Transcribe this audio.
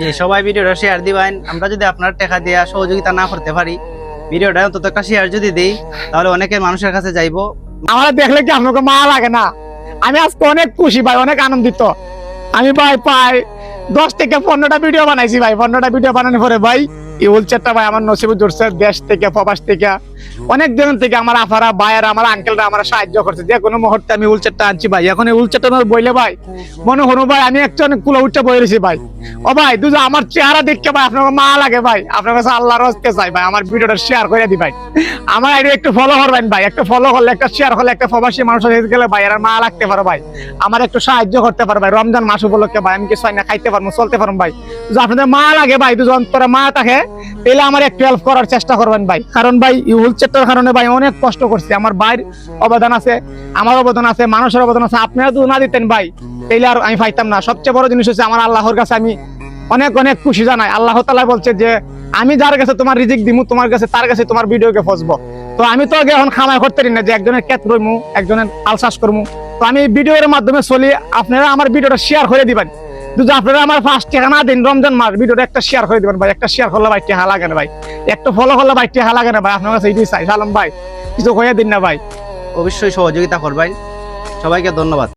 যে সবাই ভিডিওটা শেয়ার দিবেন। আমরা যদি আপনার টাকা দিয়ে সহযোগিতা না করতে পারি, ভিডিওটা অন্তত একটা শেয়ার যদি দেই, তাহলে অনেকে মানুষের কাছে যাইবো। আমার দেখলে কি আপনাকে মা লাগে না? আমি আজকে অনেক খুশি ভাই, অনেক আনন্দিত। আমি ভাই প্রায় 10 থেকে 15টা ভিডিও বানাইছি ভাই। 15টা ভিডিও বানানোর পরে ভাই এই উলচারটা ভাই আমার নসিবে জুড়ছে। দেশ থেকে প্রবাস থেকে অনেক দিন থেকে আমার আফারা ভাইয়েরা আমার আঙ্কেলরা আমার সাহায্য করছে। যে কোনো মুহূর্তে আমি উলচারটা আনছি ভাই। এখন এই উলচারটা বইলে ভাই মনে হলো ভাই আমি একটা অনেক কুলা উঠতে বইরেছি ভাই। ও ভাই দুজো আমার চেহারা দেখতে ভাই আপনার মা লাগে ভাই। আপনার কাছে আল্লাহর হস্তে চাই ভাই আমার ভিডিওটা শেয়ার করে দি ভাই। আমার আইডি একটু ফলো করবেন ভাই। একটা ফলো করলে, একটা শেয়ার করলে, একটা প্রবাসী মানুষ হয়ে গেলে ভাই এর মা লাগতে পারো ভাই। আমার একটু সাহায্য করতে পারো ভাই। রমজান মাস উপলক্ষে ভাই আমি কিছু না খাইতে পারবো, চলতে পারবো ভাই। যদি আপনাদের মা লাগে ভাই, দুজন তোরা মা থাকে, তাহলে আমার একটু হেল্প করার চেষ্টা করবেন ভাই। কারণ ভাই এই হুইলচেয়ারটার কারণে ভাই অনেক কষ্ট করছি। আমার ভাইয়ের অবদান আছে, আমার অবদান আছে, মানুষের অবদান আছে। আপনারা যদি না দিতেন ভাই, তাহলে আর আমি পাইতাম না। সবচেয়ে বড় জিনিস হচ্ছে আমার আল্লাহর কাছে আমি অনেক অনেক খুশি জানাই। আল্লাহ তাআলা বলছে যে আমি যার কাছে তোমার রিজিক দিমু, তোমার কাছে তার কাছে তোমার ভিডিওকে ফসবো। তো আমি তো আগে এখন খামাই করতে পারি না যে একজনের ক্ষেত রইমু, একজনের আল চাষ করমু। তো আমি ভিডিওর মাধ্যমে চলি। আপনারা আমার ভিডিওটা শেয়ার করে দিবেন। যদি আপনারা আমার 5 টাকা না দিন রমজান মাস, ভিডিওটা একটা শেয়ার করে দিবেন ভাই। একটা শেয়ার করলে ভাই টাকা লাগে না ভাই। একটা ফলো করলে ভাই টাকা লাগে না ভাই। আপনার কাছে এইটাই চাই সালাম ভাই, কিছু হয়ে দিন না ভাই। অবশ্যই সহযোগিতা করবেন। সবাইকে ধন্যবাদ।